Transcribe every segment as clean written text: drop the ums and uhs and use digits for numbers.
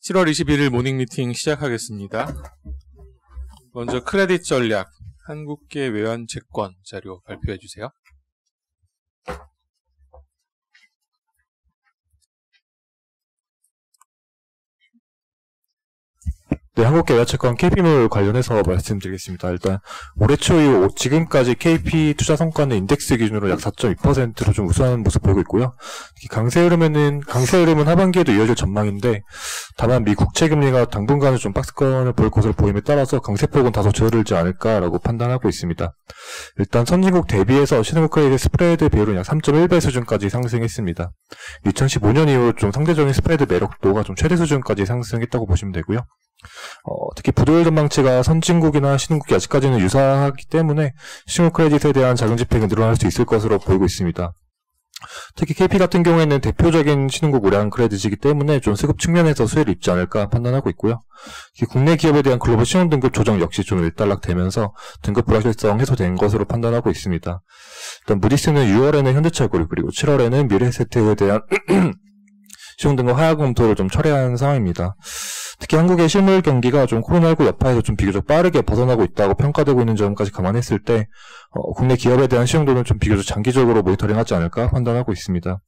7월 21일 모닝 미팅 시작하겠습니다. 먼저 크레딧 전략, 한국계 외환 채권 자료 발표해 주세요. 네, 한국계 외환채권 KP물 관련해서 말씀드리겠습니다. 일단 올해 초 이후 지금까지 KP 투자 성과는 인덱스 기준으로 약 4.2%로 좀 우수한 모습 보이고 있고요. 강세 흐름은 하반기에도 이어질 전망인데, 다만 미 국채 금리가 당분간은 좀 박스권을 보일 것으로 보임에 따라서 강세폭은 다소 줄어들지 않을까라고 판단하고 있습니다. 일단 선진국 대비해서 신흥국 크레딧 스프레드 비율은 약 3.1배 수준까지 상승했습니다. 2015년 이후 좀 상대적인 스프레드 매력도가 좀 최대 수준까지 상승했다고 보시면 되고요. 특히 부도율 전망치가 선진국이나 신흥국이 아직까지는 유사하기 때문에 신흥국 크레딧에 대한 자금 집행이 늘어날 수 있을 것으로 보이고 있습니다. 특히 KP 같은 경우에는 대표적인 신흥국 우량 크레딧이기 때문에 좀 수급 측면에서 수혜를 입지 않을까 판단하고 있고요. 국내 기업에 대한 글로벌 신용 등급 조정 역시 좀 일단락되면서 등급 불확실성 해소된 것으로 판단하고 있습니다. 일단 무디스는 6월에는 현대차고를 그리고 7월에는 미래에세트에 대한 신용 등급 하향 검토를 좀 철회한 상황입니다. 특히 한국의 실물 경기가 좀 코로나19 여파에서 좀 비교적 빠르게 벗어나고 있다고 평가되고 있는 점까지 감안했을 때 국내 기업에 대한 시용도는 좀 비교적 장기적으로 모니터링하지 않을까 판단하고 있습니다.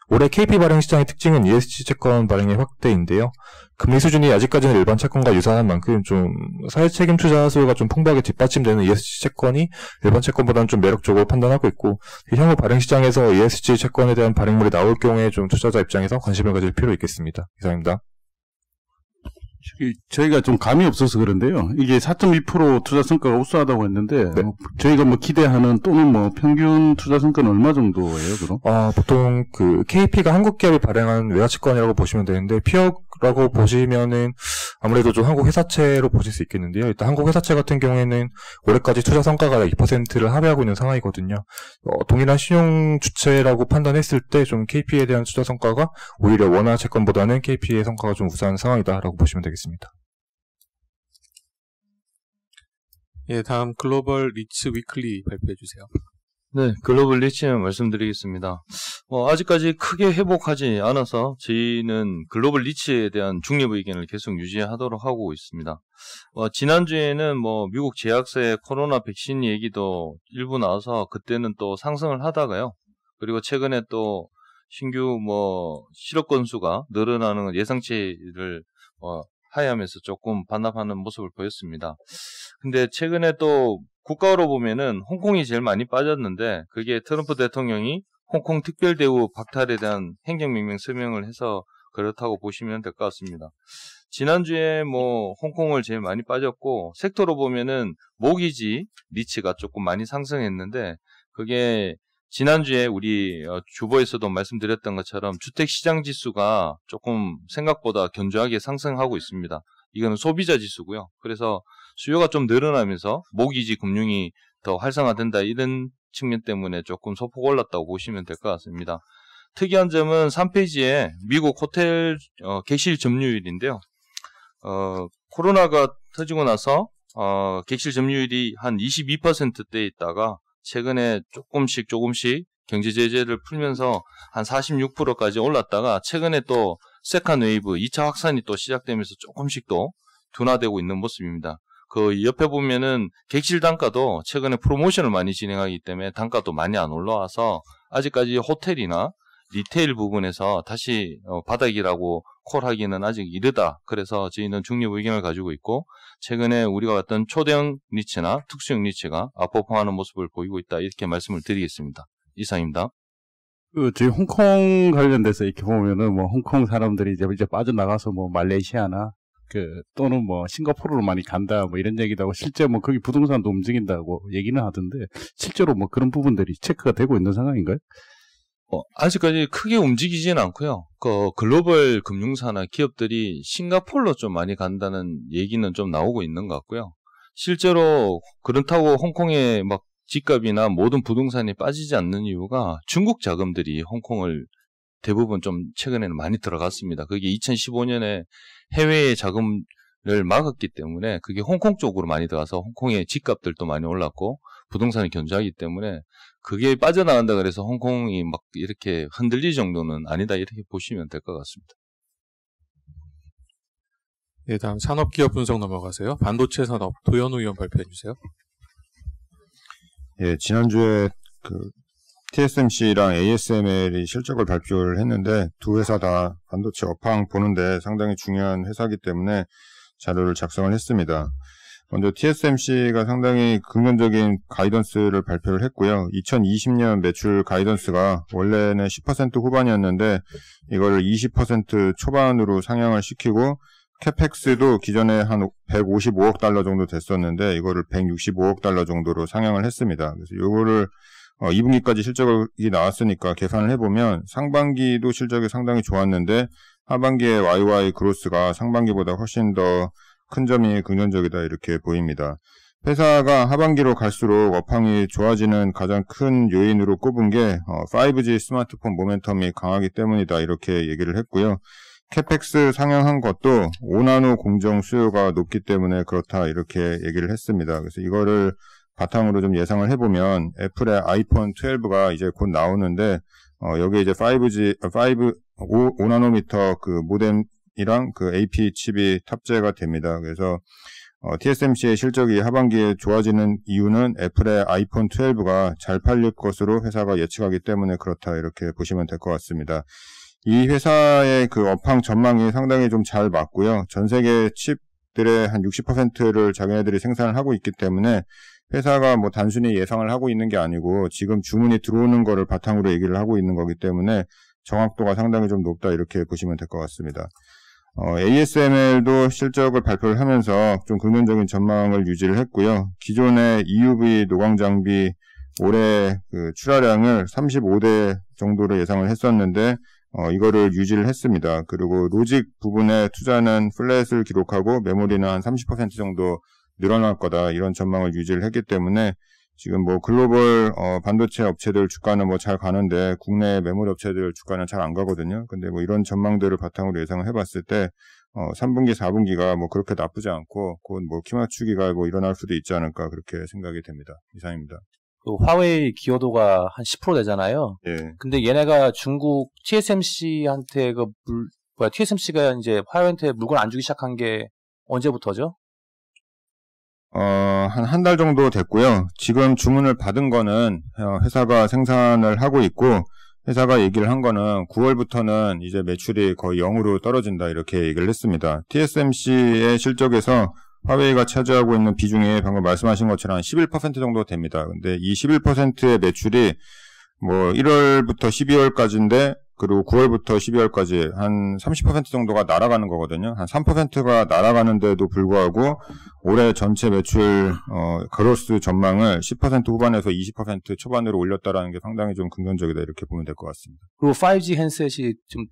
올해 KP 발행 시장의 특징은 ESG 채권 발행의 확대인데요. 금리 수준이 아직까지는 일반 채권과 유사한 만큼 좀 사회 책임 투자 수요가 좀 풍부하게 뒷받침되는 ESG 채권이 일반 채권보다는 좀 매력적으로 판단하고 있고, 향후 발행 시장에서 ESG 채권에 대한 발행물이 나올 경우에 좀 투자자 입장에서 관심을 가질 필요 있겠습니다. 이상입니다. 저희가 좀 감이 없어서 그런데요. 이게 4.2% 투자 성과가 우수하다고 했는데, 네. 저희가 뭐 기대하는 또는 뭐 평균 투자 성과는 얼마 정도예요, 그럼? 보통 KP가 한국 기업이 발행한 외화채권이라고 보시면 되는데, 피어라고 보시면은 아무래도 좀 한국 회사채로 보실 수 있겠는데요. 일단 한국 회사채 같은 경우에는 올해까지 투자 성과가 2%를 합의하고 있는 상황이거든요. 동일한 신용 주체라고 판단했을 때 좀 KP에 대한 투자 성과가 오히려 원화 채권보다는 KP의 성과가 좀 우수한 상황이다라고 보시면 되겠습니다. 예, 다음 글로벌 리츠 위클리 발표해 주세요. 네, 글로벌 리츠는 말씀드리겠습니다. 아직까지 크게 회복하지 않아서 저희는 글로벌 리츠에 대한 중립 의견을 계속 유지하도록 하고 있습니다. 지난주에는 미국 제약사의 코로나 백신 얘기도 일부 나와서 그때는 또 상승을 하다가요. 그리고 최근에 또 신규 실업 건수가 늘어나는 예상치를 하회하면서 조금 반납하는 모습을 보였습니다. 근데 최근에 또 국가로 보면은 홍콩이 제일 많이 빠졌는데, 그게 트럼프 대통령이 홍콩 특별대우 박탈에 대한 행정명령 서명을 해서 그렇다고 보시면 될 것 같습니다. 지난주에 홍콩을 제일 많이 빠졌고, 섹터로 보면은 모기지 리츠가 조금 많이 상승했는데, 그게 지난주에 우리 주보에서도 말씀드렸던 것처럼 주택시장 지수가 조금 생각보다 견조하게 상승하고 있습니다. 이거는 소비자 지수고요. 그래서 수요가 좀 늘어나면서 모기지 금융이 더 활성화된다, 이런 측면 때문에 조금 소폭 올랐다고 보시면 될 것 같습니다. 특이한 점은 3페이지에 미국 호텔 객실 점유율인데요. 코로나가 터지고 나서 객실 점유율이 한 22%대에 있다가 최근에 조금씩 경제 제재를 풀면서 한 46%까지 올랐다가 최근에 또 세컨 웨이브 2차 확산이 또 시작되면서 조금씩 또 둔화되고 있는 모습입니다. 그 옆에 보면은 객실 단가도 최근에 프로모션을 많이 진행하기 때문에 단가도 많이 안 올라와서 아직까지 호텔이나 리테일 부분에서 다시 바닥이라고 콜하기는 아직 이르다. 그래서 저희는 중립 의견을 가지고 있고, 최근에 우리가 봤던 초대형 리츠나 특수형 리츠가 아퍼퍼하는 모습을 보이고 있다, 이렇게 말씀을 드리겠습니다. 이상입니다. 저희 홍콩 관련돼서 이렇게 보면은 홍콩 사람들이 이제 빠져나가서 말레이시아나 또는 싱가포르로 많이 간다, 이런 얘기도 하고, 실제 거기 부동산도 움직인다고 얘기는 하던데, 실제로 그런 부분들이 체크가 되고 있는 상황인가요? 아직까지 크게 움직이지는 않고요. 글로벌 금융사나 기업들이 싱가포르로 좀 많이 간다는 얘기는 좀 나오고 있는 것 같고요. 실제로 그렇다고 홍콩의 집값이나 모든 부동산이 빠지지 않는 이유가 중국 자금들이 홍콩을 대부분 좀 최근에는 많이 들어갔습니다. 그게 2015년에 해외의 자금을 막았기 때문에 그게 홍콩 쪽으로 많이 들어가서 홍콩의 집값들도 많이 올랐고 부동산이 견조하기 때문에 그게 빠져나간다 그래서 홍콩이 이렇게 흔들릴 정도는 아니다, 이렇게 보시면 될 것 같습니다. 네, 다음 산업기업 분석 넘어가세요. 반도체 산업 도현우 의원 발표해 주세요. 예, 지난주에 TSMC랑 ASML이 실적을 발표를 했는데 두 회사 다 반도체 업황 보는데 상당히 중요한 회사이기 때문에 자료를 작성을 했습니다. 먼저 TSMC가 상당히 긍정적인 가이던스를 발표를 했고요. 2020년 매출 가이던스가 원래는 10% 후반이었는데 이거를 20% 초반으로 상향을 시키고 캐펙스도 기존에 한 155억 달러 정도 됐었는데 이거를 165억 달러 정도로 상향을 했습니다. 그래서 이거를 2분기까지 실적이 나왔으니까 계산을 해보면 상반기도 실적이 상당히 좋았는데 하반기에 YY 그로스가 상반기보다 훨씬 더 큰 점이 긍정적이다 이렇게 보입니다. 회사가 하반기로 갈수록 업황이 좋아지는 가장 큰 요인으로 꼽은 게 5G 스마트폰 모멘텀이 강하기 때문이다 이렇게 얘기를 했고요. 캐펙스 상향한 것도 5나노 공정 수요가 높기 때문에 그렇다 이렇게 얘기를 했습니다. 그래서 이거를 바탕으로 좀 예상을 해보면 애플의 아이폰 12가 이제 곧 나오는데 여기에 이제 5나노미터 그 모뎀이랑 그 AP 칩이 탑재가 됩니다. 그래서 TSMC의 실적이 하반기에 좋아지는 이유는 애플의 아이폰 12가 잘 팔릴 것으로 회사가 예측하기 때문에 그렇다 이렇게 보시면 될 것 같습니다. 이 회사의 그 업황 전망이 상당히 좀 잘 맞고요. 전 세계 칩들의 한 60%를 자기네들이 생산을 하고 있기 때문에 회사가 뭐 단순히 예상을 하고 있는 게 아니고 지금 주문이 들어오는 거를 바탕으로 얘기를 하고 있는 거기 때문에 정확도가 상당히 좀 높다 이렇게 보시면 될 것 같습니다. ASML도 실적을 발표를 하면서 좀 긍정적인 전망을 유지를 했고요. 기존의 EUV 노광 장비 올해 그 출하량을 35대 정도로 예상을 했었는데 이거를 유지를 했습니다. 그리고 로직 부분에 투자는 플랫을 기록하고 메모리는 한 30% 정도 늘어날 거다 이런 전망을 유지를 했기 때문에 지금 뭐 글로벌 반도체 업체들 주가는 뭐 잘 가는데 국내 메모리 업체들 주가는 잘 안 가거든요. 근데 뭐 이런 전망들을 바탕으로 예상을 해봤을 때 3분기, 4분기가 뭐 그렇게 나쁘지 않고 곧 뭐 키맞추기가 뭐 일어날 수도 있지 않을까 그렇게 생각이 됩니다. 이상입니다. 그 화웨이 기여도가 한 10% 되잖아요. 예. 근데 얘네가 중국 TSMC한테 TSMC가 이제 화웨이한테 물건 안 주기 시작한 게 언제부터죠? 한 달 정도 됐고요. 지금 주문을 받은 거는 회사가 생산을 하고 있고 회사가 얘기를 한 거는 9월부터는 이제 매출이 거의 0으로 떨어진다 이렇게 얘기를 했습니다. TSMC의 실적에서 화웨이가 차지하고 있는 비중이 방금 말씀하신 것처럼 11% 정도 됩니다. 근데 이 11%의 매출이 뭐 1월부터 12월까지인데 그리고 9월부터 12월까지 한 30% 정도가 날아가는 거거든요. 한 3%가 날아가는데도 불구하고 올해 전체 매출 그로스 전망을 10% 후반에서 20% 초반으로 올렸다라는 게 상당히 좀 긍정적이다 이렇게 보면 될 것 같습니다. 그리고 5G 핸셋이 좀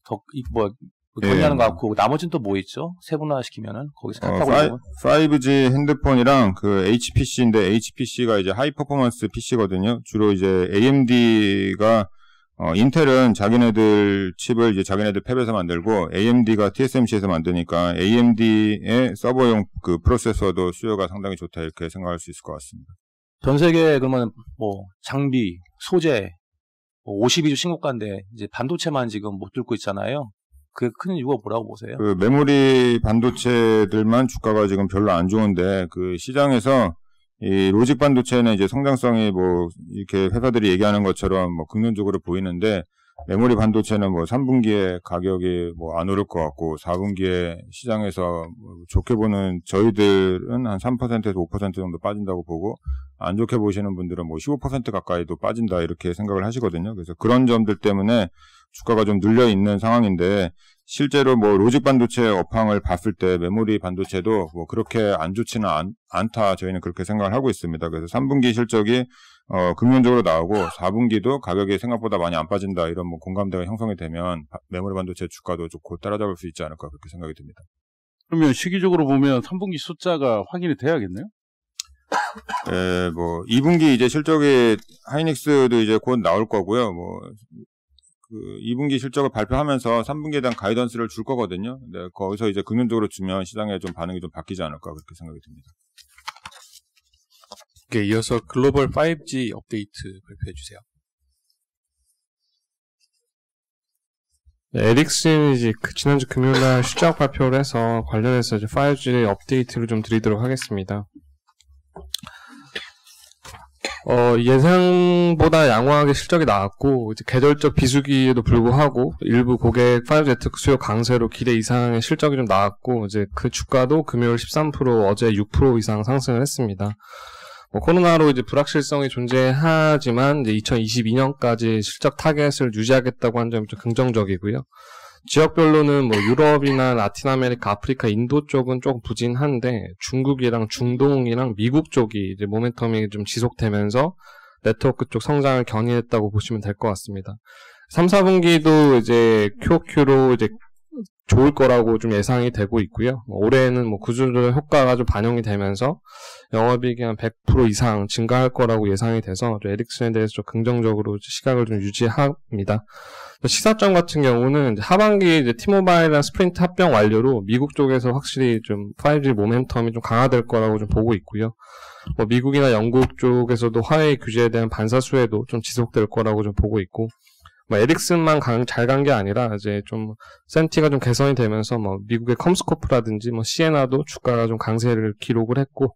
더 건의하는 것 같고 나머지는 또 뭐 있죠? 세분화시키면은 거기서 하고 있는 5G 핸드폰이랑 그 HPC인데 HPC가 이제 하이 퍼포먼스 PC거든요. 주로 이제 AMD가 인텔은 자기네들 칩을 이제 자기네들 팹에서 만들고 AMD가 TSMC에서 만드니까 AMD의 서버용 그 프로세서도 수요가 상당히 좋다 이렇게 생각할 수 있을 것 같습니다. 전 세계 그러면 뭐 장비, 소재 52주 신고가인데 이제 반도체만 지금 못 들고 있잖아요. 그 큰 이유가 뭐라고 보세요? 그 메모리 반도체들만 주가가 지금 별로 안 좋은데 그 시장에서 이 로직 반도체는 이제 성장성이 뭐 이렇게 회사들이 얘기하는 것처럼 뭐 긍정적으로 보이는데 메모리 반도체는 뭐 3분기에 가격이 뭐 안 오를 것 같고 4분기에 시장에서 뭐 좋게 보는 저희들은 한 3%에서 5% 정도 빠진다고 보고 안 좋게 보시는 분들은 뭐 15% 가까이도 빠진다 이렇게 생각을 하시거든요. 그래서 그런 점들 때문에 주가가 좀 눌려 있는 상황인데 실제로 뭐 로직 반도체 업황을 봤을 때 메모리 반도체도 뭐 그렇게 안 좋지는 않다 저희는 그렇게 생각을 하고 있습니다. 그래서 3분기 실적이 긍정적으로 나오고 4분기도 가격이 생각보다 많이 안 빠진다 이런 뭐 공감대가 형성이 되면 메모리 반도체 주가도 좋고 따라잡을 수 있지 않을까 그렇게 생각이 듭니다. 그러면 시기적으로 보면 3분기 숫자가 확인이 돼야겠네요? 예, 뭐 2분기 이제 실적이 하이닉스도 이제 곧 나올 거고요. 뭐 그 2분기 실적을 발표하면서 3분기에 대한 가이던스를 줄 거거든요. 근데 거기서 이제 긍정적으로 주면 시장의 좀 반응이 좀 바뀌지 않을까 그렇게 생각이 듭니다. 네, 이어서 글로벌 5G 업데이트 발표해 주세요. 에릭슨이 이제 지난주 금요일날 실적 발표를 해서 관련해서 이제 5G 업데이트를 좀 드리도록 하겠습니다. 예상보다 양호하게 실적이 나왔고, 이제 계절적 비수기에도 불구하고, 일부 고객 5Z 수요 강세로 기대 이상의 실적이 좀 나왔고, 이제 그 주가도 금요일 13%, 어제 6% 이상 상승을 했습니다. 코로나로 이제 불확실성이 존재하지만, 이제 2022년까지 실적 타겟을 유지하겠다고 한 점이 좀 긍정적이고요. 지역별로는 뭐 유럽이나 라틴 아메리카, 아프리카, 인도 쪽은 조금 부진한데 중국이랑 중동이랑 미국 쪽이 이제 모멘텀이 좀 지속되면서 네트워크 쪽 성장을 견인했다고 보시면 될 것 같습니다. 3, 4분기도 이제 QOQ로 이제 좋을 거라고 좀 예상이 되고 있고요. 올해는 뭐 구조조정 효과가 좀 반영이 되면서 영업이익이 한 100% 이상 증가할 거라고 예상이 돼서 에릭슨에 대해서 좀 긍정적으로 시각을 좀 유지합니다. 시사점 같은 경우는 이제 하반기 이제 T-모바일이랑 스프린트 합병 완료로 미국 쪽에서 확실히 좀 5G 모멘텀이 좀 강화될 거라고 좀 보고 있고요. 미국이나 영국 쪽에서도 화웨이 규제에 대한 반사 수혜도 좀 지속될 거라고 좀 보고 있고, 에릭슨만 잘 간 게 아니라 이제 좀 센티가 좀 개선이 되면서 미국의 컴스코프라든지 시에나도 주가가 좀 강세를 기록을 했고,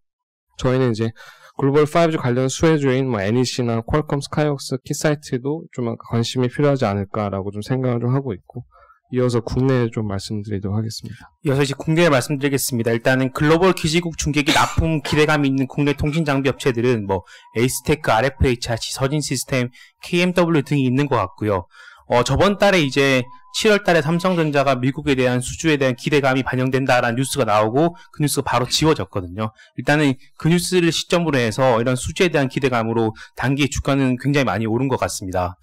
저희는 이제 글로벌 5G 관련 수혜주인 NEC나 퀄컴, 스카이웍스, 키사이트도 좀 관심이 필요하지 않을까라고 좀 생각을 좀 하고 있고, 이어서 국내에 좀 말씀드리도록 하겠습니다. 이어서 이제 국내에 말씀드리겠습니다. 일단은 글로벌 기지국 중계기 납품 기대감이 있는 국내 통신 장비 업체들은 에이스테크, RFHRC, 서진시스템, KMW 등이 있는 것 같고요. 저번 달에 이제 7월 달에 삼성전자가 미국에 대한 수주에 대한 기대감이 반영된다라는 뉴스가 나오고 그 뉴스가 바로 지워졌거든요. 일단은 그 뉴스를 시점으로 해서 이런 수주에 대한 기대감으로 단기 주가는 굉장히 많이 오른 것 같습니다.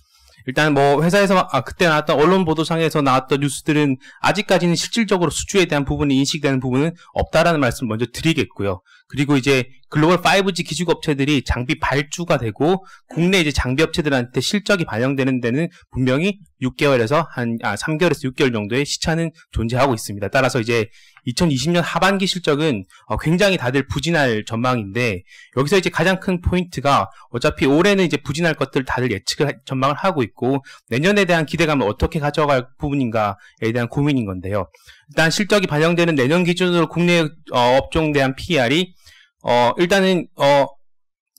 일단 회사에서 그때 나왔던 언론 보도상에서 나왔던 뉴스들은 아직까지는 실질적으로 수주에 대한 부분이 인식되는 부분은 없다라는 말씀을 먼저 드리겠고요. 그리고 이제 글로벌 5G 기지국 업체들이 장비 발주가 되고 국내 이제 장비 업체들한테 실적이 반영되는 데는 분명히 6개월에서 3개월에서 6개월 정도의 시차는 존재하고 있습니다. 따라서 이제 2020년 하반기 실적은 굉장히 다들 부진할 전망인데, 여기서 이제 가장 큰 포인트가 어차피 올해는 이제 부진할 것들 다들 전망을 하고 있고, 내년에 대한 기대감을 어떻게 가져갈 부분인가에 대한 고민인 건데요. 일단 실적이 반영되는 내년 기준으로 국내 업종 대한 PER이 일단은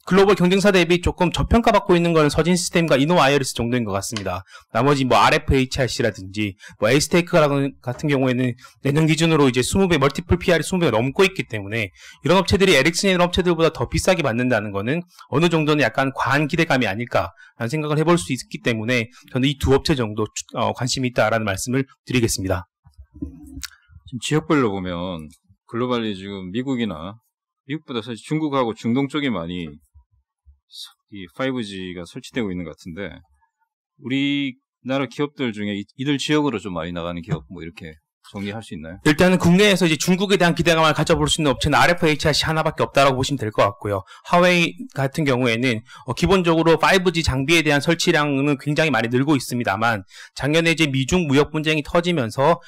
글로벌 경쟁사 대비 조금 저평가받고 있는 건 서진시스템과 이노와이어리스 정도인 것 같습니다. 나머지 RFHRC라든지 에이스테이크 같은 경우에는 내년 기준으로 이제 20배, 멀티플 PR이 20배가 넘고 있기 때문에 이런 업체들이 에릭슨이나 이런 업체들보다 더 비싸게 받는다는 거는 어느 정도는 약간 과한 기대감이 아닐까라는 생각을 해볼 수 있기 때문에 저는 이 두 업체 정도 관심이 있다라는 말씀을 드리겠습니다. 지금 지역별로 보면 글로벌리 지금 미국보다 사실 중국하고 중동 쪽이 많이 이 5G가 설치되고 있는 것 같은데, 우리나라 기업들 중에 이들 지역으로 좀 많이 나가는 기업 이렇게 정리할 수 있나요? 일단은 국내에서 이제 중국에 대한 기대감을 가져볼 수 있는 업체는 RFHRC 하나밖에 없다라고 보시면 될 것 같고요. 화웨이 같은 경우에는 기본적으로 5G 장비에 대한 설치량은 굉장히 많이 늘고 있습니다만, 작년에 이제 미중 무역 분쟁이 터지면서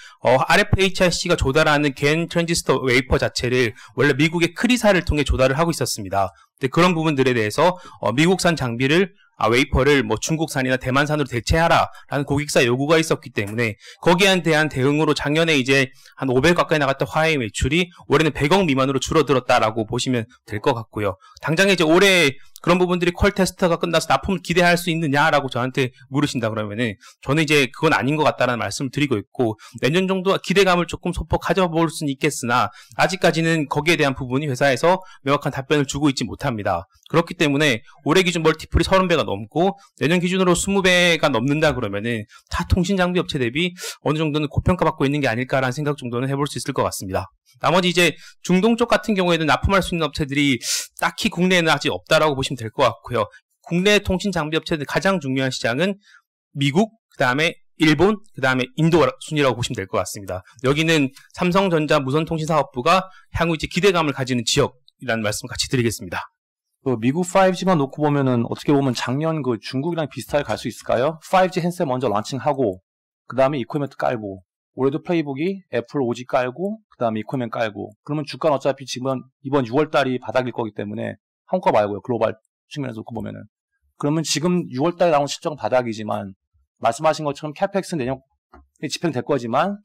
RFHRC가 조달하는 겐 트랜지스터 웨이퍼 자체를 원래 미국의 크리사를 통해 조달을 하고 있었습니다. 근데 그런 부분들에 대해서 미국산 장비를 웨이퍼를 중국산이나 대만산으로 대체하라라는 고객사 요구가 있었기 때문에 거기에 대한 대응으로 작년에 이제 한 500 가까이 나갔던 화웨이 매출이 올해는 100억 미만으로 줄어들었다라고 보시면 될 것 같고요. 당장에 이제 올해 그런 부분들이 퀄 테스트가 끝나서 납품을 기대할 수 있느냐라고 저한테 물으신다 그러면은 저는 이제 그건 아닌 것 같다라는 말씀을 드리고 있고, 내년 정도 기대감을 조금 소폭 가져볼 수는 있겠으나 아직까지는 거기에 대한 부분이 회사에서 명확한 답변을 주고 있지 못합니다. 그렇기 때문에 올해 기준 멀티플이 30배가 넘고 내년 기준으로 20배가 넘는다 그러면은 타 통신 장비 업체 대비 어느 정도는 고평가받고 있는 게 아닐까라는 생각 정도는 해볼 수 있을 것 같습니다. 나머지 이제 중동 쪽 같은 경우에는 납품할 수 있는 업체들이 딱히 국내에는 아직 없다라고 보시면 될 것 같고요. 국내 통신 장비 업체들 가장 중요한 시장은 미국, 그 다음에 일본, 그 다음에 인도 순이라고 보시면 될 것 같습니다. 여기는 삼성전자 무선통신사업부가 향후 이제 기대감을 가지는 지역이라는 말씀을 같이 드리겠습니다. 미국 5G만 놓고 보면은 어떻게 보면 작년 중국이랑 비슷하게 갈 수 있을까요? 5G 핸드셋 먼저 런칭하고 그 다음에 이퀄리먼트 깔고, 올해도 플레이북이 애플 5G 깔고 그 다음에 이퀄리먼트 깔고, 그러면 주가는 어차피 지금 이번 6월달이 바닥일 거기 때문에 한국가 말고요, 글로벌 측면에서 놓고 보면은. 그러면 지금 6월달에 나온 실적은 바닥이지만 말씀하신 것처럼 캐펙스는 내년 집행될 거지만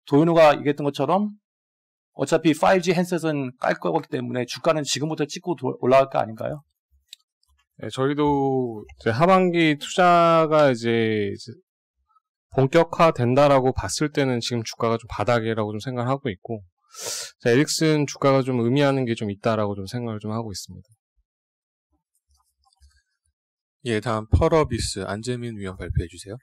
도현우가 얘기했던 것처럼 어차피 5G 핸셋은 깔 거기 때문에 주가는 지금부터 찍고 올라갈 거 아닌가요? 네, 저희도 이제 하반기 투자가 이제 본격화된다라고 봤을 때는 지금 주가가 좀 바닥이라고 좀 생각을 하고 있고, 에릭슨 주가가 좀 의미하는 게 좀 있다라고 좀 생각을 좀 하고 있습니다. 예, 다음 펄어비스 안재민 위원 발표해 주세요.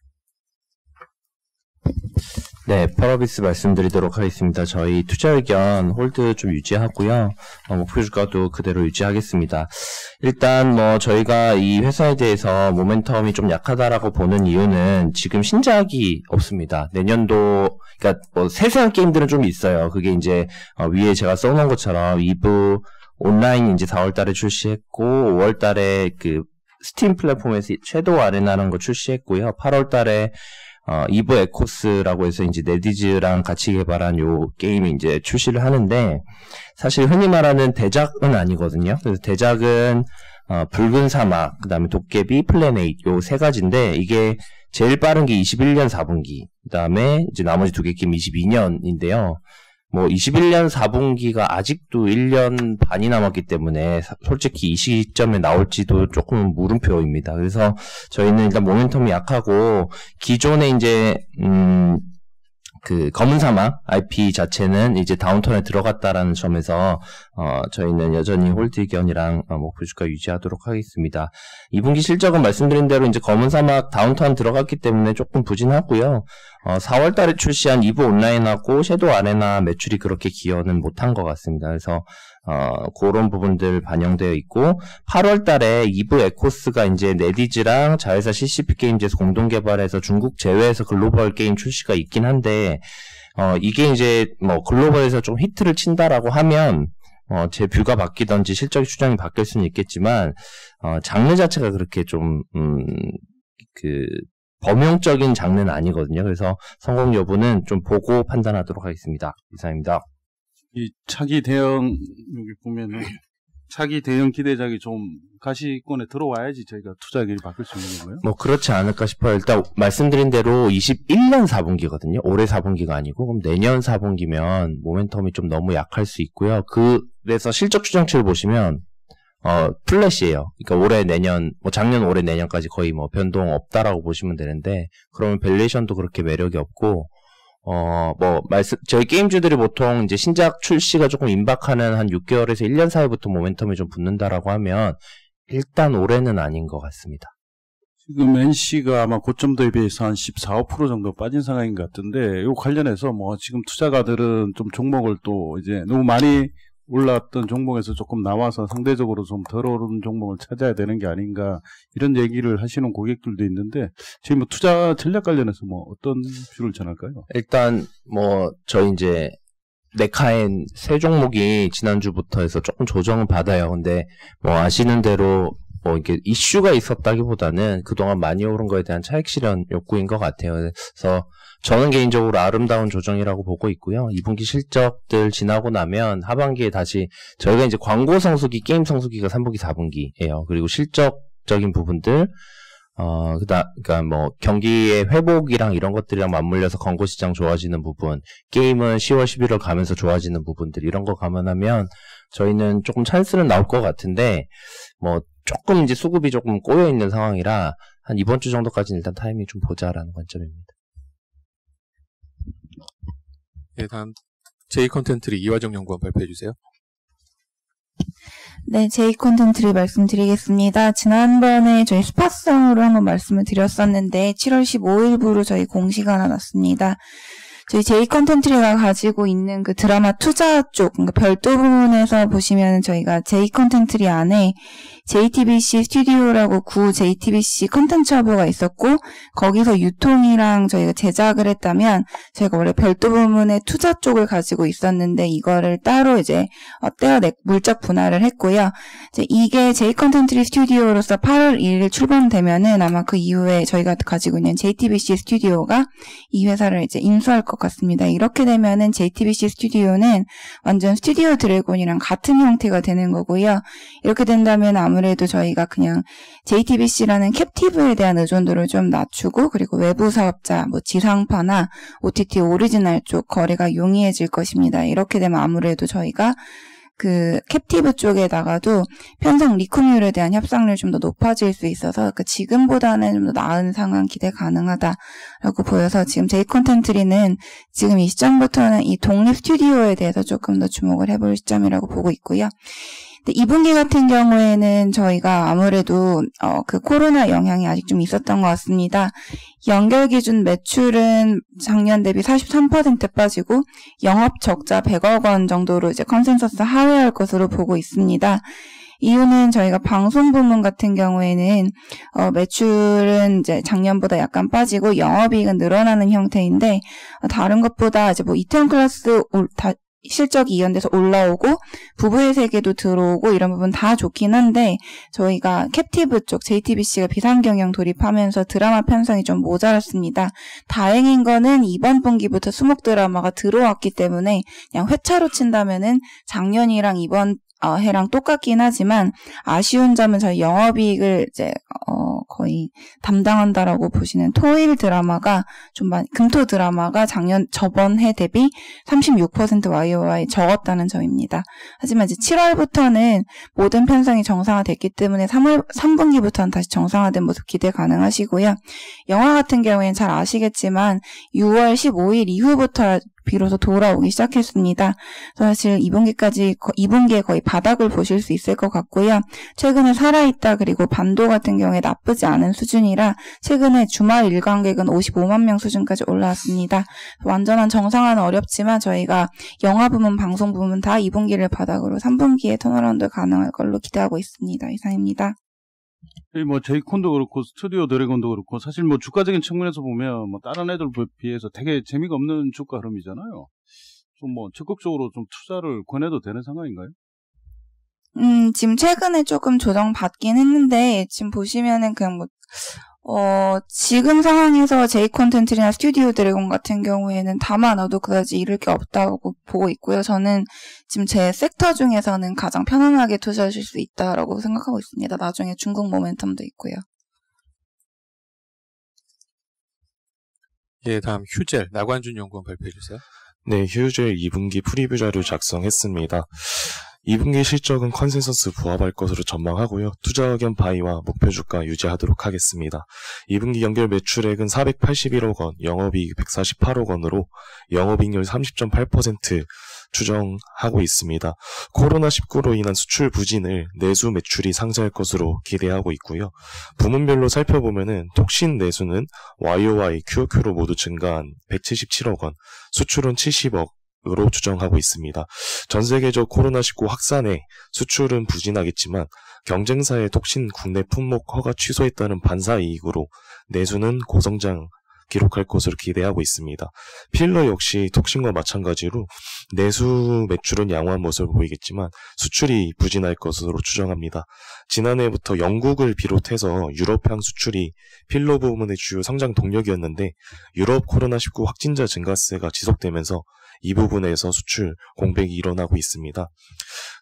네, 펄어비스 말씀드리도록 하겠습니다. 저희 투자 의견 홀드 좀 유지하고요. 목표 주가도 그대로 유지하겠습니다. 일단 저희가 이 회사에 대해서 모멘텀이 좀 약하다라고 보는 이유는 지금 신작이 없습니다. 내년도 그러니까 세세한 게임들은 좀 있어요. 그게 이제 위에 제가 써놓은 것처럼 2부 온라인 이제 4월달에 출시했고 5월달에 그 스팀 플랫폼에서 섀도우 아레나라는 거 출시했고요. 8월달에 이브 에코스라고 해서 이제 네디즈랑 같이 개발한 요 게임이 이제 출시를 하는데, 사실 흔히 말하는 대작은 아니거든요. 그래서 대작은 붉은 사막, 그 다음에 도깨비, 플래닛 요 세 가지인데, 이게 제일 빠른 게 21년 4분기, 그 다음에 이제 나머지 두 개 게임 22년인데요. 21년 4분기가 아직도 1년 반이 남았기 때문에 솔직히 이 시점에 나올지도 조금 물음표입니다. 그래서 저희는 일단 모멘텀이 약하고, 기존에 이제 그 검은 사막 IP 자체는 이제 다운턴에 들어갔다라는 점에서 저희는 여전히 홀드 의견이랑 목표 주가 유지하도록 하겠습니다. 2분기 실적은 말씀드린 대로 이제 검은 사막 다운턴 들어갔기 때문에 조금 부진하고요. 4월 달에 출시한 이브 온라인하고 섀도우 아레나 매출이 그렇게 기여는 못한 것 같습니다. 그래서 그런 부분들 반영되어 있고, 8월 달에 이브 에코스가 이제 네디즈랑 자회사 CCP 게임즈에서 공동 개발해서 중국 제외에서 글로벌 게임 출시가 있긴 한데, 이게 이제 글로벌에서 좀 히트를 친다라고 하면 제 뷰가 바뀌던지 실적의 추정이 바뀔 수는 있겠지만, 장르 자체가 그렇게 좀 범용적인 장르는 아니거든요. 그래서 성공 여부는 좀 보고 판단하도록 하겠습니다. 이상입니다. 이 차기 대형, 여기 보면은, 차기 대형 기대작이 좀 가시권에 들어와야지 저희가 투자액이 바뀔 수 있는 거예요? 그렇지 않을까 싶어요. 일단 말씀드린 대로 21년 4분기거든요. 올해 4분기가 아니고, 그럼 내년 4분기면 모멘텀이 좀 너무 약할 수 있고요. 그래서 실적 추정치를 보시면, 플랫이에요. 그러니까 올해 내년, 작년 올해 내년까지 거의 변동 없다라고 보시면 되는데, 그러면 밸류에이션도 그렇게 매력이 없고, 저희 게임주들이 보통 이제 신작 출시가 조금 임박하는 한 6개월에서 1년 사이부터 모멘텀이 좀 붙는다라고 하면, 일단 올해는 아닌 것 같습니다. 지금 NC가 아마 고점도에 비해서 한 14, 5% 정도 빠진 상황인 것 같은데, 요 관련해서 지금 투자가들은 좀 종목을 또 이제 너무 많이 올랐던 종목에서 조금 나와서 상대적으로 좀 덜 오른 종목을 찾아야 되는 게 아닌가, 이런 얘기를 하시는 고객들도 있는데, 지금 투자 전략 관련해서 어떤 뷰를 전할까요? 일단 저희 이제 네카엔 세 종목이 지난주부터 해서 조금 조정을 받아요. 근데 아시는 대로 이렇게 이슈가 있었다기보다는 그동안 많이 오른 거에 대한 차익 실현 욕구인 것 같아요. 그래서 저는 개인적으로 아름다운 조정이라고 보고 있고요. 2분기 실적들 지나고 나면 하반기에 다시 저희가 이제 광고 성수기, 게임 성수기가 3분기, 4분기예요. 그리고 실적적인 부분들, 그러니까 경기의 회복이랑 이런 것들이랑 맞물려서 광고 시장 좋아지는 부분, 게임은 10월, 11월 가면서 좋아지는 부분들, 이런 거 감안하면 저희는 조금 찬스는 나올 것 같은데, 조금 이제 수급이 조금 꼬여 있는 상황이라 한 이번 주 정도까지는 일단 타이밍 좀 보자라는 관점입니다. 네, 다음 J컨텐트리 이화정 연구원 발표해 주세요. 네, J컨텐트리 말씀드리겠습니다. 지난번에 저희 스팟성으로 한번 말씀을 드렸었는데 7월 15일부로 저희 공시가 하나 났습니다. 저희 J컨텐트리가 가지고 있는 그 드라마 투자 쪽, 그러니까 별도 부문에서 보시면 저희가 J컨텐트리 안에 JTBC 스튜디오라고 구 JTBC 컨텐츠 허브가 있었고, 거기서 유통이랑 저희가 제작을 했다면, 저희가 원래 별도 부문의 투자 쪽을 가지고 있었는데, 이거를 따로 이제 물적 분할을 했고요. 이제 이게 J컨텐트리 스튜디오로서 8월 1일 출범되면은 아마 그 이후에 저희가 가지고 있는 JTBC 스튜디오가 이 회사를 이제 인수할 것 것 같습니다. 이렇게 되면은 JTBC 스튜디오는 완전 스튜디오 드래곤이랑 같은 형태가 되는 거고요. 이렇게 된다면 아무래도 저희가 그냥 JTBC라는 캡티브에 대한 의존도를 좀 낮추고 그리고 외부 사업자, 뭐 지상파나 OTT 오리지널 쪽 거래가 용이해질 것입니다. 이렇게 되면 아무래도 저희가 그 캡티브 쪽에다가도 편성 리쿠뮬에 대한 협상률이 좀 더 높아질 수 있어서 그 지금보다는 좀 더 나은 상황 기대 가능하다라고 보여서 지금 제이컨텐트리는 지금 이 시점부터는 이 독립 스튜디오에 대해서 조금 더 주목을 해볼 시점이라고 보고 있고요. 2분기 같은 경우에는 저희가 아무래도 그 코로나 영향이 아직 좀 있었던 것 같습니다. 연결 기준 매출은 작년 대비 43% 빠지고 영업 적자 100억 원 정도로 이제 컨센서스 하회할 것으로 보고 있습니다. 이유는 저희가 방송 부문 같은 경우에는 매출은 이제 작년보다 약간 빠지고 영업이익은 늘어나는 형태인데 다른 것보다 이제 뭐 이태원 클래스 실적이 이연돼서 올라오고 부부의 세계도 들어오고 이런 부분 다 좋긴 한데 저희가 캡티브 쪽 JTBC가 비상경영 돌입하면서 드라마 편성이 좀 모자랐습니다. 다행인 거는 이번 분기부터 수목 드라마가 들어왔기 때문에 그냥 회차로 친다면은 작년이랑 이번 해랑 똑같긴 하지만 아쉬운 점은 저희 영업이익을 이제 거의 담당한다라고 보시는 토일 드라마가 좀 금토 드라마가 저번 해 대비 36% YOY 적었다는 점입니다. 하지만 이제 7월부터는 모든 편성이 정상화됐기 때문에 3분기부터는 다시 정상화된 모습 기대 가능하시고요. 영화 같은 경우에는 잘 아시겠지만 6월 15일 이후부터 비로소 돌아오기 시작했습니다. 사실 2분기에 거의 바닥을 보실 수 있을 것 같고요. 최근에 살아있다 그리고 반도 같은 경우에 나쁘지 않은 수준이라 최근에 주말 일관객은 55만 명 수준까지 올라왔습니다. 완전한 정상화는 어렵지만 저희가 영화 부문, 방송 부문 다 2분기를 바닥으로 3분기에 턴어라운드 가능할 걸로 기대하고 있습니다. 이상입니다. 뭐 제이콘도 그렇고 스튜디오 드래곤도 그렇고 사실 뭐 주가적인 측면에서 보면 뭐 다른 애들 비해서 되게 재미가 없는 주가 흐름이잖아요. 좀 뭐 적극적으로 좀 투자를 권해도 되는 상황인가요? 지금 최근에 조금 조정받긴 했는데 지금 보시면은 그냥 지금 상황에서 제이콘텐트리나 스튜디오 드래곤 같은 경우에는 담아놔도 그다지 잃을 게 없다고 보고 있고요. 저는 지금 제 섹터 중에서는 가장 편안하게 투자하실 수 있다라고 생각하고 있습니다. 나중에 중국 모멘텀도 있고요. 예, 다음 휴젤 나관준 연구원 발표해 주세요. 네, 휴젤 2분기 프리뷰 자료 작성했습니다. 2분기 실적은 컨센서스 부합할 것으로 전망하고요. 투자 의견 바이와 목표 주가 유지하도록 하겠습니다. 2분기 연결 매출액은 481억 원, 영업이익 148억 원으로 영업이익률 30.8% 추정하고 있습니다. 코로나19로 인한 수출 부진을 내수 매출이 상쇄할 것으로 기대하고 있고요. 부문별로 살펴보면은 톡신 내수는 YOY, QOQ로 모두 증가한 177억 원, 수출은 70억, 으로 추정하고 있습니다. 전 세계적 코로나19 확산에 수출은 부진하겠지만 경쟁사의 톡신 국내 품목 허가 취소했다는 반사이익으로 내수는 고성장 기록할 것으로 기대하고 있습니다. 필러 역시 톡신과 마찬가지로 내수 매출은 양호한 모습을 보이겠지만 수출이 부진할 것으로 추정합니다. 지난해부터 영국을 비롯해서 유럽향 수출이 필러 부문의 주요 성장 동력이었는데 유럽 코로나19 확진자 증가세가 지속되면서 이 부분에서 수출 공백이 일어나고 있습니다.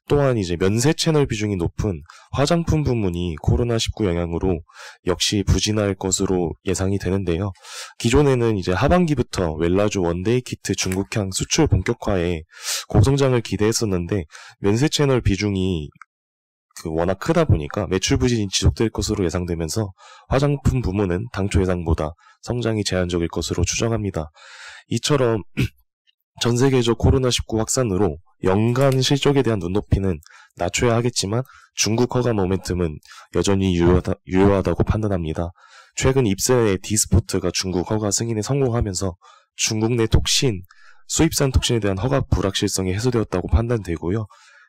또한 이제 면세 채널 비중이 높은 화장품 부문이 코로나19 영향으로 역시 부진할 것으로 예상이 되는데요. 기존에는 이제 하반기부터 웰라조 원데이 키트 중국향 수출 본격화에 고성장을 기대했었는데 면세 채널 비중이 워낙 크다 보니까 매출 부진이 지속될 것으로 예상되면서 화장품 부문은 당초 예상보다 성장이 제한적일 것으로 추정합니다. 이처럼 전 세계적 코로나19 확산으로 연간 실적에 대한 눈높이는 낮춰야 하겠지만 중국 허가 모멘텀은 여전히 유효하다고 판단합니다. 최근 입세의 디스포트가 중국 허가 승인에 성공하면서 중국 내 톡신, 수입산 톡신에 대한 허가 불확실성이 해소되었다고 판단되고요.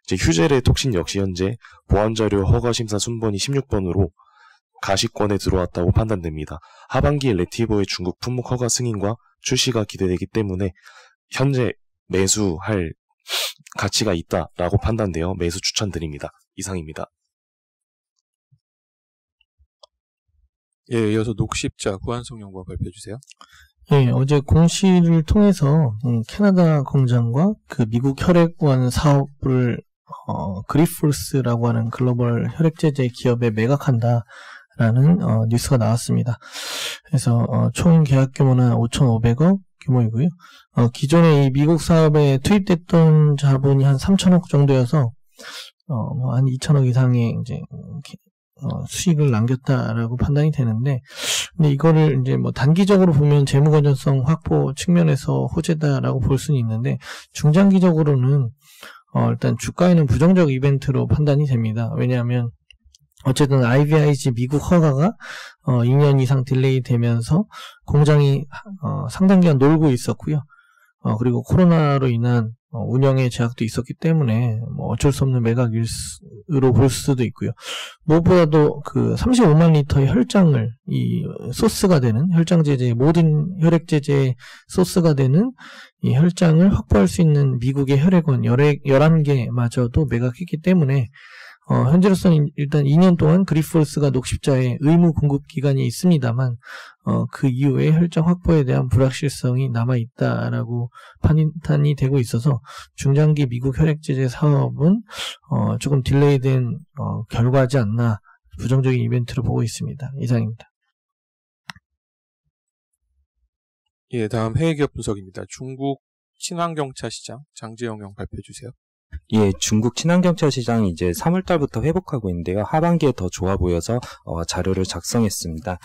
이제 휴젤의 톡신 역시 현재 보안자료 허가 심사 순번이 16번으로 가시권에 들어왔다고 판단됩니다. 하반기 레티보의 중국 품목 허가 승인과 출시가 기대되기 때문에 현재 매수할 가치가 있다라고 판단되어 매수 추천드립니다. 이상입니다. 예, 이어서 녹십자 구한성 연구원 발표해 주세요. 예, 어제 공시를 통해서 캐나다 공장과 그 미국 혈액원 사업을 그리폴스라고 하는 글로벌 혈액제제 기업에 매각한다라는 뉴스가 나왔습니다. 그래서 총 계약 규모는 5,500억 규모이고요. 기존에 이 미국 사업에 투입됐던 자본이 한 3,000억 정도여서 한 2,000억 이상의 이제 수익을 남겼다라고 판단이 되는데, 근데 이거를 이제 뭐 단기적으로 보면 재무 건전성 확보 측면에서 호재다라고 볼 수는 있는데, 중장기적으로는 일단 주가에는 부정적 이벤트로 판단이 됩니다. 왜냐하면 어쨌든 IVIG 미국 허가가 2년 이상 딜레이 되면서 공장이 상당 기간 놀고 있었고요. 그리고 코로나로 인한 운영의 제약도 있었기 때문에 뭐 어쩔 수 없는 매각으로 볼 수도 있고요. 무엇보다도 그 35만 리터의 혈장을 이 소스가 되는 혈장제제, 모든 혈액제제의 소스가 되는 이 혈장을 확보할 수 있는 미국의 혈액원 11개마저도 매각했기 때문에 현재로서는 일단 2년 동안 그리폴스가 녹십자의 의무 공급 기간이 있습니다만 그 이후에 혈장 확보에 대한 불확실성이 남아있다라고 판단이 되고 있어서 중장기 미국 혈액제제 사업은 조금 딜레이된 결과지 않나 부정적인 이벤트로 보고 있습니다. 이상입니다. 예, 다음 해외기업 분석입니다. 중국 친환경차 시장 장재영 형 발표해 주세요. 예, 중국 친환경차 시장이 이제 3월 달부터 회복하고 있는데요. 하반기에 더 좋아 보여서 자료를 작성했습니다.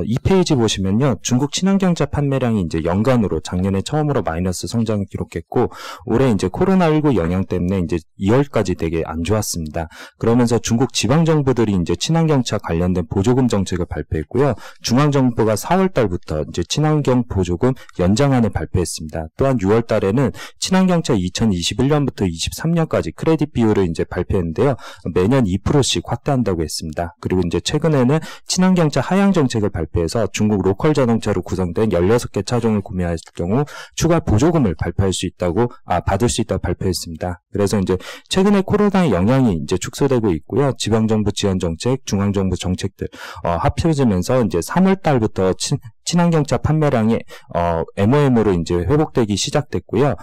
이 페이지 보시면요. 중국 친환경차 판매량이 이제 연간으로 작년에 처음으로 마이너스 성장을 기록했고, 올해 이제 코로나19 영향 때문에 이제 2월까지 되게 안 좋았습니다. 그러면서 중국 지방 정부들이 이제 친환경차 관련된 보조금 정책을 발표했고요. 중앙 정부가 4월 달부터 이제 친환경 보조금 연장안을 발표했습니다. 또한 6월 달에는 친환경차 2021년부터 23년까지 크레딧 비율을 이제 발표했는데요. 매년 2%씩 확대한다고 했습니다. 그리고 이제 최근에는 친환경차 하향 정책을 발표해서 중국 로컬 자동차로 구성된 16개 차종을 구매할 경우 추가 보조금을 받을 수 있다고 발표했습니다. 그래서 이제 최근에 코로나의 영향이 이제 축소되고 있고요. 지방정부 지원 정책, 중앙정부 정책들 합쳐지면서 이제 3월 달부터 친환경차 판매량이 MOM으로 이제 회복되기 시작됐고요.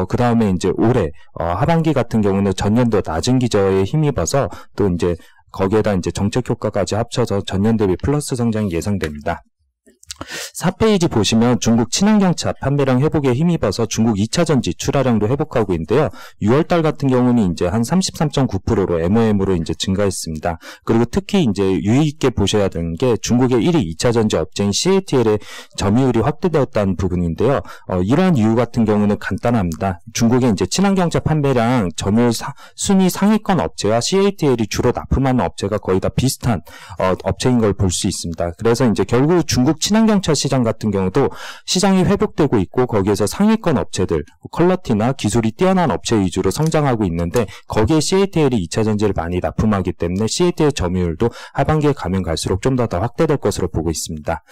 그 다음에 이제 올해 하반기 같은 경우는 전년도 낮은 기저에 힘입어서 또 이제 거기에다 이제 정책 효과까지 합쳐서 전년 대비 플러스 성장이 예상됩니다. 4페이지 보시면 중국 친환경차 판매량 회복에 힘입어서 중국 2차 전지 출하량도 회복하고 있는데요. 6월달 같은 경우는 이제 한 33.9%로 MOM으로 이제 증가했습니다. 그리고 특히 이제 유의 있게 보셔야 되는 게 중국의 1위 2차 전지 업체인 CATL의 점유율이 확대되었다는 부분인데요. 이러한 이유 같은 경우는 간단합니다. 중국의 이제 친환경차 판매량 점유율 순위 상위권 업체와 CATL이 주로 납품하는 업체가 거의 다 비슷한 업체인 걸 볼 수 있습니다. 그래서 이제 결국 중국 친환경차 시장 같은 경우도 시장이 회복되고 있고 거기에서 상위권 업체들, 퀄러티나 기술이 뛰어난 업체 위주로 성장하고 있는데 거기에 CATL이 2차 전지를 많이 납품하기 때문에 CATL 점유율도 하반기에 가면 갈수록 좀 더 확대될 것으로 보고 있습니다.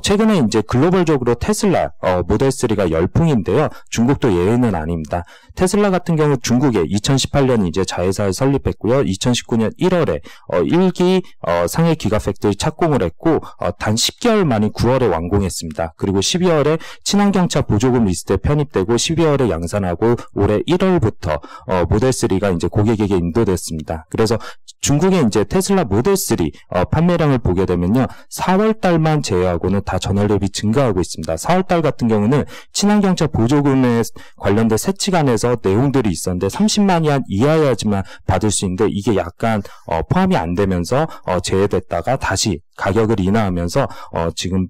최근에 이제 글로벌적으로 테슬라 모델 3가 열풍인데요. 중국도 예외는 아닙니다. 테슬라 같은 경우 중국에 2018년 이제 자회사를 설립했고요. 2019년 1월에 1기 상해 기가팩토리 착공을 했고 단 10개월 만에 9월에 완공했습니다. 그리고 12월에 친환경차 보조금 리스트에 편입되고 12월에 양산하고 올해 1월부터 모델 3가 이제 고객에게 인도됐습니다. 그래서 중국의 이제 테슬라 모델 3 판매량을 보게 되면요. 4월 달만 제외하고는 다 전월 대비 증가하고 있습니다. 4월 달 같은 경우는 친환경차 보조금에 관련된 세치간에서 내용들이 있었는데 30만 위안 이하여야지만 받을 수 있는데 이게 약간 포함이 안 되면서 제외됐다가 다시 가격을 인하하면서 지금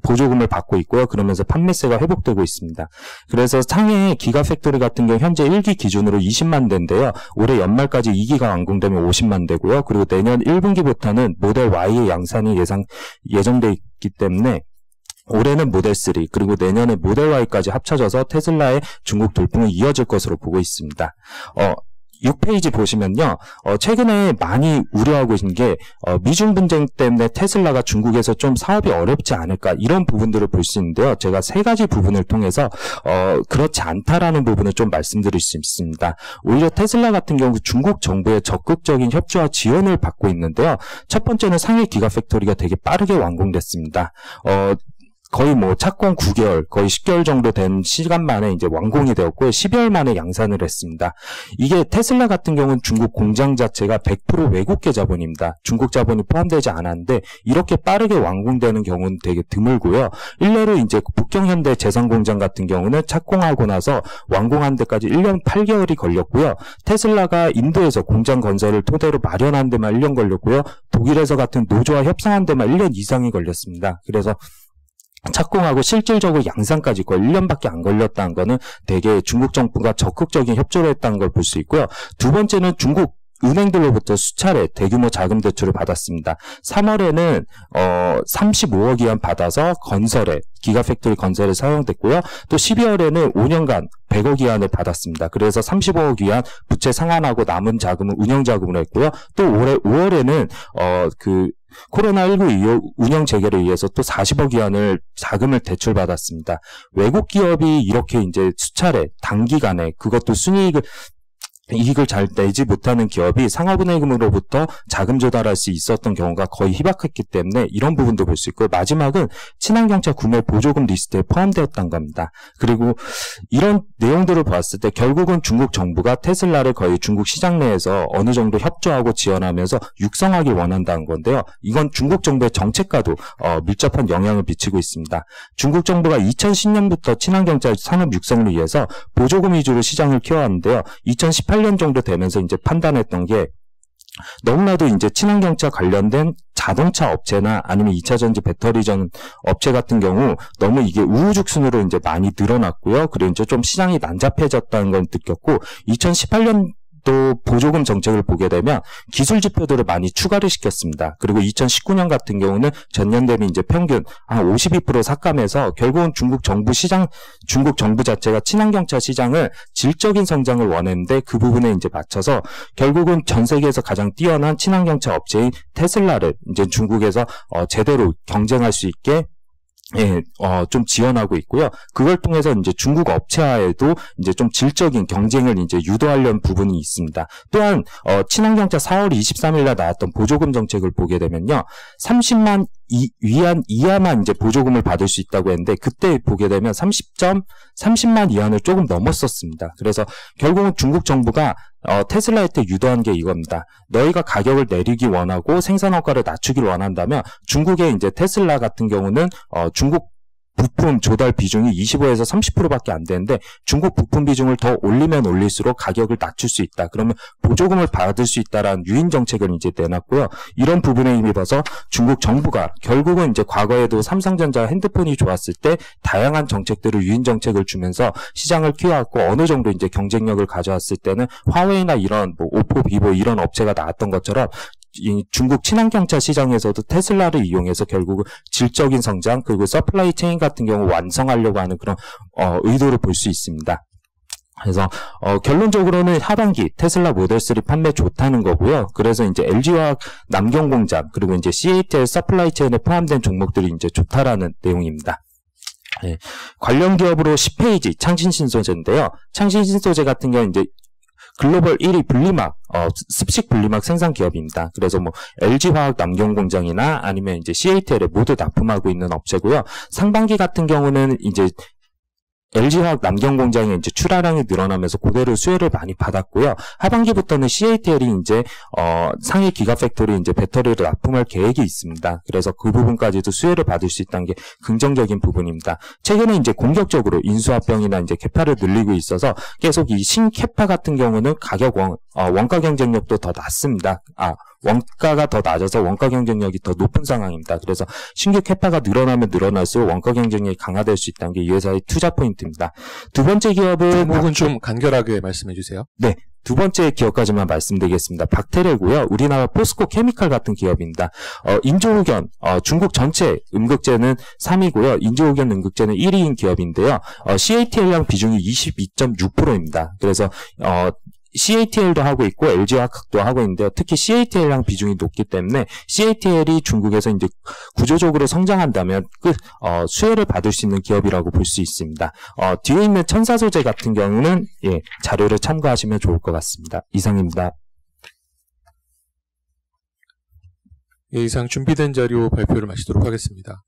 보조금을 받고 있고요. 그러면서 판매세가 회복되고 있습니다. 그래서 상해 기가팩토리 같은 경우 현재 1기 기준으로 20만 대인데요. 올해 연말까지 2기가 완공되면 50만 대고요. 그리고 내년 1분기부터는 모델 Y의 양산이 예정돼 있기 때문에 올해는 모델 3 그리고 내년에 모델 Y까지 합쳐져서 테슬라의 중국 돌풍은 이어질 것으로 보고 있습니다. 6페이지 보시면요. 최근에 많이 우려하고 있는 게 미중 분쟁 때문에 테슬라가 중국에서 좀 사업이 어렵지 않을까 이런 부분들을 볼 수 있는데요. 제가 세 가지 부분을 통해서 그렇지 않다라는 부분을 좀 말씀드릴 수 있습니다. 오히려 테슬라 같은 경우 중국 정부의 적극적인 협조와 지원을 받고 있는데요. 첫 번째는 상해 기가팩토리가 되게 빠르게 완공됐습니다. 거의 뭐 착공 9개월, 거의 10개월 정도 된 시간 만에 이제 완공이 되었고요. 12월 만에 양산을 했습니다. 이게 테슬라 같은 경우는 중국 공장 자체가 100% 외국계 자본입니다. 중국 자본이 포함되지 않았는데 이렇게 빠르게 완공되는 경우는 되게 드물고요. 일례로 이제 북경현대 제성공장 같은 경우는 착공하고 나서 완공한 데까지 1년 8개월이 걸렸고요. 테슬라가 인도에서 공장 건설을 토대로 마련한 데만 1년 걸렸고요. 독일에서 같은 노조와 협상한 데만 1년 이상이 걸렸습니다. 그래서 착공하고 실질적으로 양산까지 거의 1년밖에 안 걸렸다는 거는 되게 중국 정부가 적극적인 협조를 했다는 걸 볼 수 있고요. 두 번째는 중국 은행들로부터 수차례 대규모 자금 대출을 받았습니다. 3월에는 35억 위안 받아서 건설에 기가팩토리 건설에 사용됐고요. 또 12월에는 5년간 100억 위안을 받았습니다. 그래서 35억 위안 부채 상환하고 남은 자금은 운영 자금으로 했고요. 또 올해 5월에는 코로나19 이후 운영 재개를 위해서 또 40억 위안을 자금을 대출받았습니다. 외국 기업이 이렇게 이제 수차례 단기간에 그것도 이익을 잘 내지 못하는 기업이 상업은행으로부터 자금 조달할 수 있었던 경우가 거의 희박했기 때문에 이런 부분도 볼 수 있고, 마지막은 친환경차 구매 보조금 리스트에 포함되었던 겁니다. 그리고 이런 내용들을 봤을 때 결국은 중국 정부가 테슬라를 거의 중국 시장 내에서 어느 정도 협조하고 지원하면서 육성하기 원한다는 건데요. 이건 중국 정부의 정책과도 밀접한 영향을 미치고 있습니다. 중국 정부가 2010년부터 친환경차 산업 육성을 위해서 보조금 위주로 시장을 키워왔는데요. 2018년 정도 되면서 이제 판단했던 게 너무나도 이제 친환경차 관련된 자동차 업체나 아니면 2차 전지 배터리 전 업체 같은 경우 너무 이게 우후죽순으로 이제 많이 늘어났고요. 그리고 이제 좀 시장이 난잡해졌다는 걸 느꼈고, 2018년 또 보조금 정책을 보게 되면 기술 지표들을 많이 추가를 시켰습니다. 그리고 2019년 같은 경우는 전년 대비 이제 평균 한 52% 삭감해서 결국은 중국 정부 자체가 친환경차 시장을 질적인 성장을 원했는데 그 부분에 이제 맞춰서 결국은 전 세계에서 가장 뛰어난 친환경차 업체인 테슬라를 이제 중국에서 제대로 경쟁할 수 있게 좀 지원하고 있고요. 그걸 통해서 이제 중국 업체와에도 이제 좀 질적인 경쟁을 이제 유도하려는 부분이 있습니다. 또한, 친환경차 4월 23일 날 나왔던 보조금 정책을 보게 되면요. 30만 위안 이하만 이제 보조금을 받을 수 있다고 했는데, 그때 보게 되면 30만 위안을 조금 넘었었습니다. 그래서 결국은 중국 정부가 테슬라한테 유도한 게 이겁니다. 너희가 가격을 내리기 원하고 생산원가를 낮추길 원한다면 중국의 이제 테슬라 같은 경우는 중국 부품 조달 비중이 25에서 30%밖에 안 되는데 중국 부품 비중을 더 올리면 올릴수록 가격을 낮출 수 있다. 그러면 보조금을 받을 수 있다라는 유인 정책을 이제 내놨고요. 이런 부분에 힘입어서 중국 정부가 결국은 이제 과거에도 삼성전자 핸드폰이 좋았을 때 다양한 정책들을 유인 정책을 주면서 시장을 키워왔고, 어느 정도 이제 경쟁력을 가져왔을 때는 화웨이나 이런 오포, 비보 이런 업체가 나왔던 것처럼 이 중국 친환경차 시장에서도 테슬라를 이용해서 결국은 질적인 성장, 그리고 서플라이 체인 같은 경우 완성하려고 하는 그런 의도를 볼 수 있습니다. 그래서 결론적으로는 하반기 테슬라 모델 3 판매 좋다는 거고요. 그래서 이제 LG화학 남경 공장 그리고 이제 CATL 서플라이 체인에 포함된 종목들이 이제 좋다라는 내용입니다. 네. 관련 기업으로 10페이지 창신신소재인데요. 창신신소재 같은 경우는 이제 글로벌 1위 분리막, 습식 분리막 생산 기업입니다. 그래서 뭐 LG화학 남경공장이나 아니면 이제 CATL에 모두 납품하고 있는 업체고요. 상반기 같은 경우는 이제 LG화학 남경공장에 이제 출하량이 늘어나면서 그대로 수혜를 많이 받았고요. 하반기부터는 CATL이 이제 상해 기가팩토리 이제 배터리를 납품할 계획이 있습니다. 그래서 그 부분까지도 수혜를 받을 수 있다는 게 긍정적인 부분입니다. 최근에 이제 공격적으로 인수합병이나 이제 캐파를 늘리고 있어서 계속 이 신캐파 같은 경우는 가격 원가 경쟁력도 더 낮습니다. 원가가 더 낮아서 원가 경쟁력이 더 높은 상황입니다. 그래서 신규 캐파가 늘어나면 늘어날수록 원가 경쟁력이 강화될 수 있다는 게 이 회사의 투자 포인트입니다. 두 번째 기업은 종목은 좀 간결하게 말씀해 주세요. 네. 두 번째 기업까지만 말씀드리겠습니다. 박테레고요. 우리나라 포스코 케미칼 같은 기업입니다. 인조흑연, 중국 전체 음극재는 3위고요. 인조흑연 음극재는 1위인 기업인데요. CATL량 비중이 22.6%입니다. 그래서 CATL도 하고 있고 LG화학도 하고 있는데요. 특히 CATL량 비중이 높기 때문에 CATL이 중국에서 이제 구조적으로 성장한다면 수혜를 받을 수 있는 기업이라고 볼 수 있습니다. 뒤에 있는 천사소재 같은 경우는 자료를 참고하시면 좋을 것 같습니다. 이상입니다. 이상 준비된 자료 발표를 마치도록 하겠습니다.